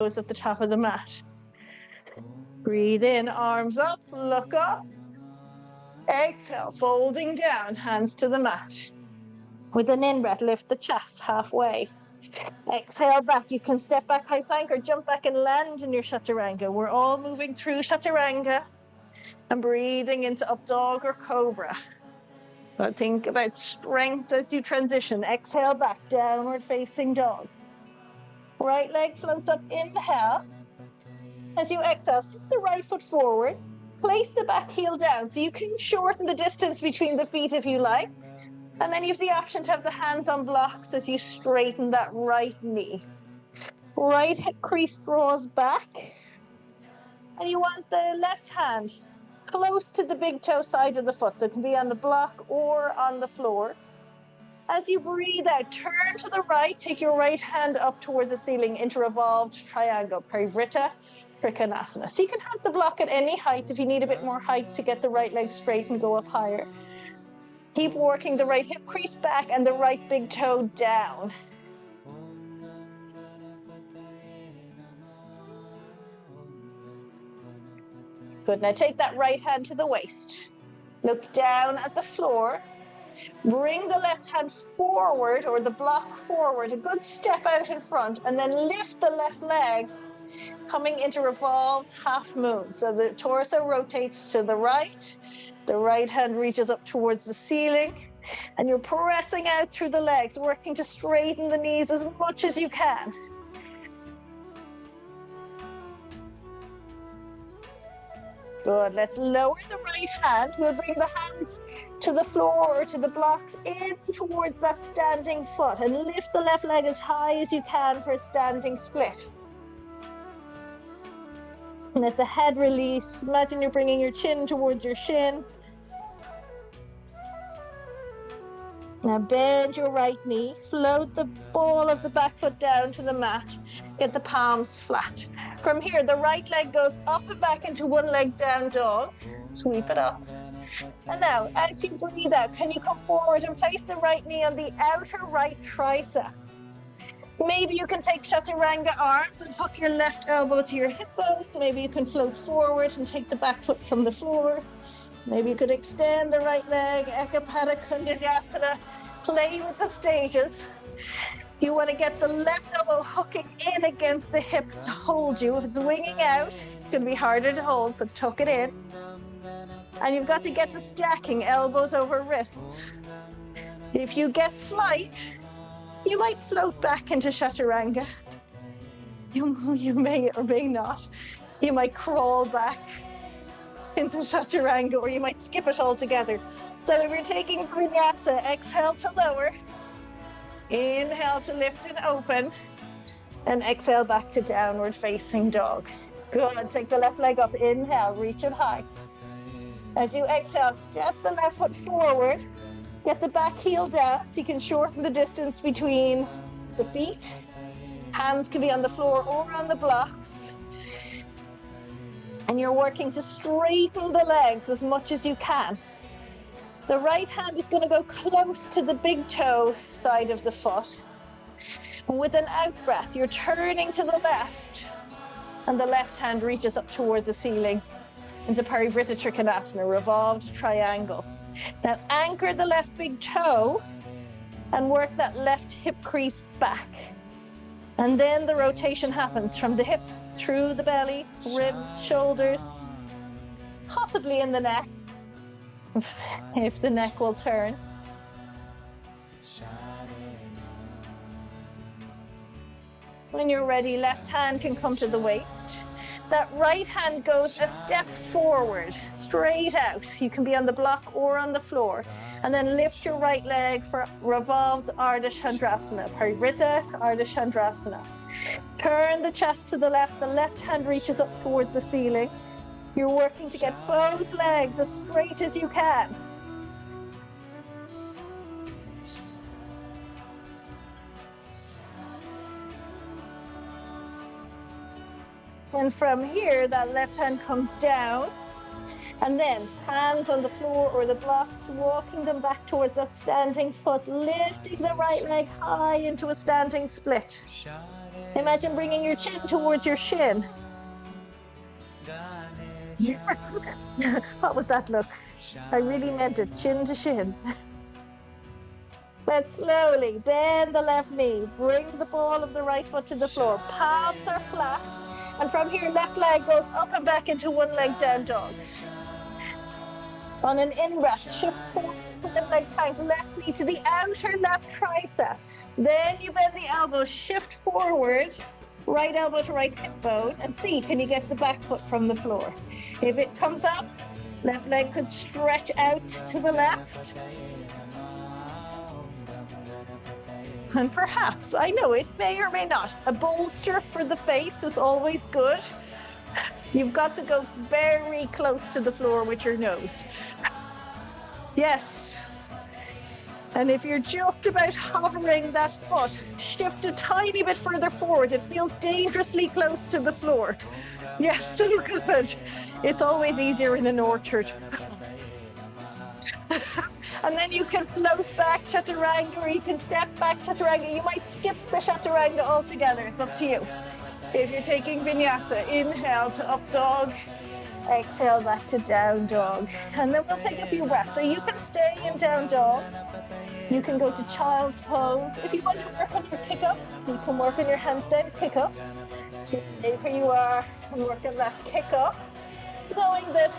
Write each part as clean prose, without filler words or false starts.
Goes at the top of the mat. Breathe in, arms up, look up. Exhale, folding down, hands to the mat. With an in-breath, lift the chest halfway. Exhale back. You can step back, high plank, or jump back and land in your chaturanga. We're all moving through chaturanga and breathing into up dog or cobra. But think about strength as you transition. Exhale back, downward facing dog. Right leg floats up, inhale. As you exhale, step the right foot forward. Place the back heel down so you can shorten the distance between the feet if you like. And then you have the option to have the hands on blocks as you straighten that right knee. Right hip crease draws back. And you want the left hand close to the big toe side of the foot. So it can be on the block or on the floor. As you breathe out, turn to the right. Take your right hand up towards the ceiling into revolved triangle, Parivrtta Trikonasana. So you can have the block at any height if you need a bit more height to get the right leg straight and go up higher. Keep working the right hip crease back and the right big toe down. Good, now take that right hand to the waist. Look down at the floor. Bring the left hand forward or the block forward, a good step out in front, and then lift the left leg, coming into revolved half moon. So the torso rotates to the right hand reaches up towards the ceiling, and you're pressing out through the legs, working to straighten the knees as much as you can. Good, let's lower the right hand. We'll bring the hands to the floor or to the blocks in towards that standing foot and lift the left leg as high as you can for a standing split. And let the head release. Imagine you're bringing your chin towards your shin. Now bend your right knee, float the ball of the back foot down to the mat, get the palms flat. From here, the right leg goes up and back into one leg down dog, sweep it up. And now, as you breathe out, can you come forward and place the right knee on the outer right tricep? Maybe you can take chaturanga arms and hook your left elbow to your hip bone. Maybe you can float forward and take the back foot from the floor. Maybe you could extend the right leg, Ekapada Kundalini. Play with the stages. You want to get the left elbow hooking in against the hip to hold you. If it's winging out, it's going to be harder to hold, so tuck it in. And you've got to get the stacking, elbows over wrists. If you get flight, you might float back into chaturanga. You may or may not. You might crawl back into chaturanga, or you might skip it altogether. So if you're taking vinyasa, exhale to lower, inhale to lift and open, and exhale back to downward facing dog. Good, take the left leg up, inhale, reach it high. As you exhale, step the left foot forward, get the back heel down so you can shorten the distance between the feet. Hands can be on the floor or on the blocks. And you're working to straighten the legs as much as you can. The right hand is going to go close to the big toe side of the foot. And with an out breath, you're turning to the left, and the left hand reaches up towards the ceiling into Parivrtta Trikonasana, revolved triangle. Now anchor the left big toe and work that left hip crease back. And then the rotation happens from the hips through the belly, ribs, shoulders, possibly in the neck, if the neck will turn. When you're ready, left hand can come to the waist. That right hand goes a step forward, straight out. You can be on the block or on the floor. And then lift your right leg for revolved Ardha Chandrasana, Parivrtta Ardha Chandrasana. Turn the chest to the left hand reaches up towards the ceiling. You're working to get both legs as straight as you can. And from here, that left hand comes down. And then hands on the floor or the blocks, walking them back towards that standing foot, lifting the right leg high into a standing split. Imagine bringing your chin towards your shin. What was that look? I really meant it, chin to shin. Let's slowly bend the left knee, bring the ball of the right foot to the floor. Palms are flat. And from here, left leg goes up and back into one leg down dog. On an in-breath, shift forward, one leg plank, left knee to the outer left tricep. Then you bend the elbow, shift forward, right elbow to right hip bone, and see, can you get the back foot from the floor? If it comes up, left leg could stretch out to the left. And perhaps, I know it may or may not, a bolster for the face is always good. You've got to go very close to the floor with your nose. Yes. And if you're just about hovering that foot, shift a tiny bit further forward. It feels dangerously close to the floor. Yes, so good. It's always easier in an orchard. And then you can float back chaturanga, or you can step back chaturanga. You might skip the chaturanga altogether. It's up to you. If you're taking vinyasa, inhale to up dog, exhale back to down dog. And then we'll take a few breaths. So you can stay in down dog. You can go to child's pose. If you want to work on your kick-ups, you can work on your handstand kick-ups. So stay where you are and work on that kick-up, knowing that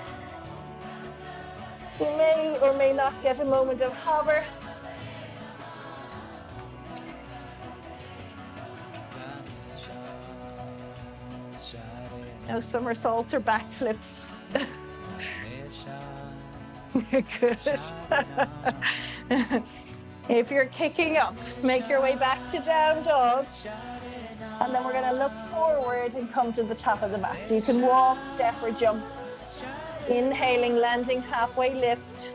you may or may not get a moment of hover. No somersaults or backflips. Good. If you're kicking up, make your way back to down dog. And then we're going to look forward and come to the top of the mat. So you can walk, step, or jump. Inhaling, landing halfway lift.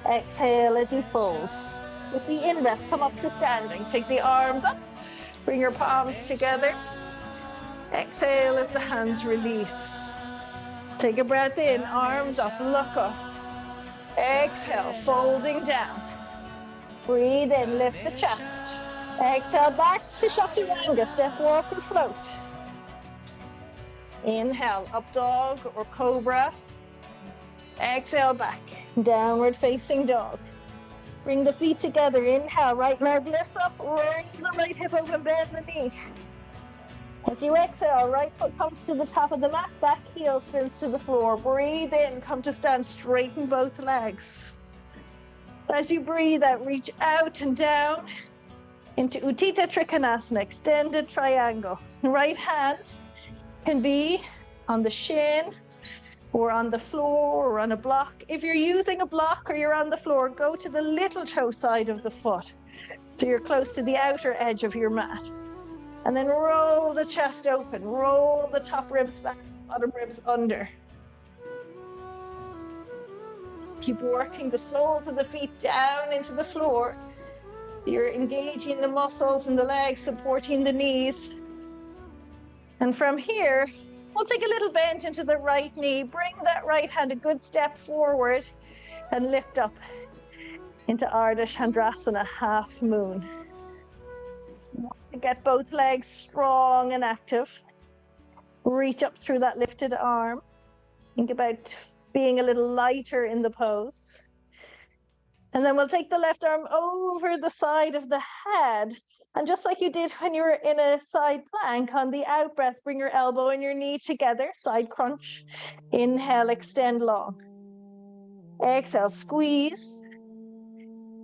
Exhale as you fold. With the in-breath, come up to standing. Take the arms up. Bring your palms together. Exhale as the hands release. Take a breath in, arms up, look up. Exhale, folding down. Breathe in, lift the chest. Exhale, back to chaturanga, step, walk, or float. Inhale, up dog or cobra. Exhale, back, downward facing dog. Bring the feet together, inhale, right leg lifts up, roll the right hip over, bend the knee. As you exhale, right foot comes to the top of the mat, back heel spins to the floor. Breathe in, come to stand, straighten both legs. As you breathe out, reach out and down into Utthita Trikonasana, extended triangle. Right hand can be on the shin or on the floor or on a block. If you're using a block or you're on the floor, go to the little toe side of the foot, so you're close to the outer edge of your mat. And then roll the chest open, roll the top ribs back, bottom ribs under. Keep working the soles of the feet down into the floor. You're engaging the muscles in the legs, supporting the knees. And from here, we'll take a little bend into the right knee, bring that right hand a good step forward and lift up into Ardha Chandrasana, half moon. Get both legs strong and active. Reach up through that lifted arm. Think about being a little lighter in the pose. And then we'll take the left arm over the side of the head. And just like you did when you were in a side plank, on the out breath, bring your elbow and your knee together, side crunch. Inhale, extend long. Exhale, squeeze.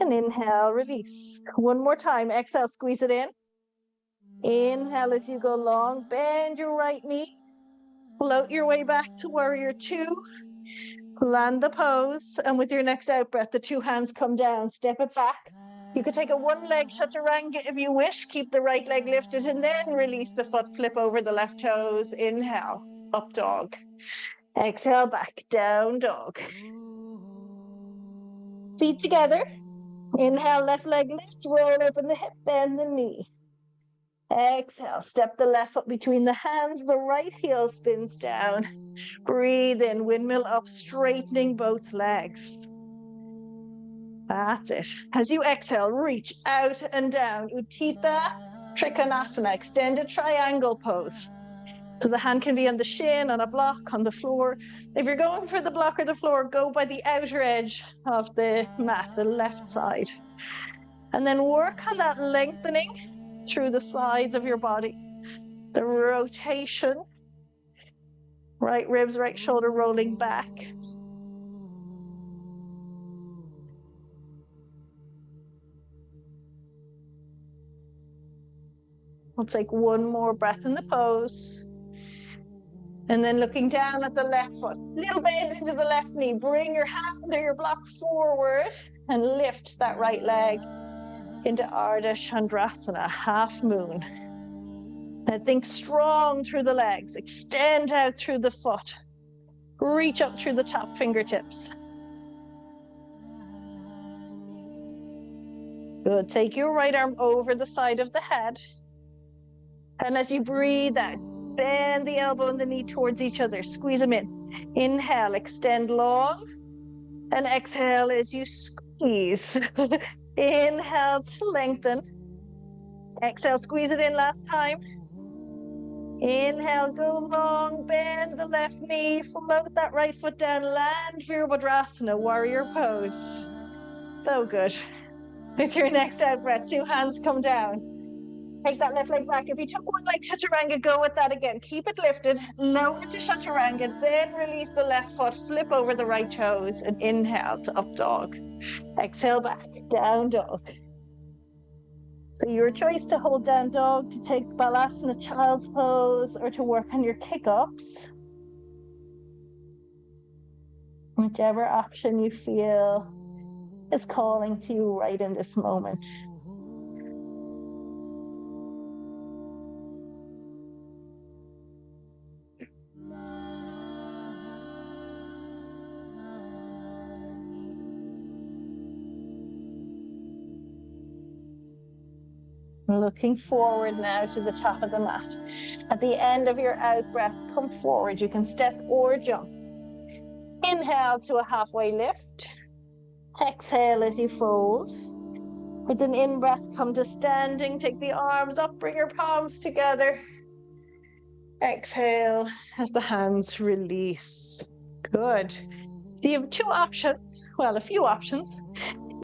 And inhale, release. One more time, exhale, squeeze it in. Inhale as you go long, bend your right knee, float your way back to warrior two, land the pose, and with your next out breath, the two hands come down, step it back. You could take a one-leg chaturanga if you wish, keep the right leg lifted, and then release the foot, flip over the left toes. Inhale, up dog. Exhale, back, down dog. Feet together. Inhale, left leg lifts, roll open the hip, bend the knee. Exhale, step the left foot between the hands, the right heel spins down. Breathe in, windmill up, straightening both legs. That's it. As you exhale, reach out and down. Utthita Trikonasana, extended triangle pose. So the hand can be on the shin, on a block, on the floor. If you're going for the block or the floor, go by the outer edge of the mat, the left side. And then work on that lengthening through the sides of your body. The rotation, right ribs, right shoulder rolling back. We'll take one more breath in the pose. And then looking down at the left foot, little bend into the left knee. Bring your hand or your block forward and lift that right leg into Ardha Chandrasana, half moon. And think strong through the legs. Extend out through the foot. Reach up through the top fingertips. Good. Take your right arm over the side of the head. And as you breathe out, bend the elbow and the knee towards each other. Squeeze them in. Inhale, extend long. And exhale as you squeeze. Inhale to lengthen. Exhale, squeeze it in last time. Inhale, go long, bend the left knee, float that right foot down, land Virabhadrasana, warrior pose. So good. With your next out breath, two hands come down. Take that left leg back. If you took one leg chaturanga, go with that again. Keep it lifted, lower to chaturanga, then release the left foot, flip over the right toes, and inhale to up dog. Exhale back, down dog. So your choice to hold down dog, to take Balasana child's pose, or to work on your kick-ups. Whichever option you feel is calling to you right in this moment. Looking forward now to the top of the mat. At the end of your out breath, come forward. You can step or jump. Inhale to a halfway lift. Exhale as you fold. With an in-breath, come to standing. Take the arms up, bring your palms together. Exhale as the hands release. Good. So you have two options, well, a few options.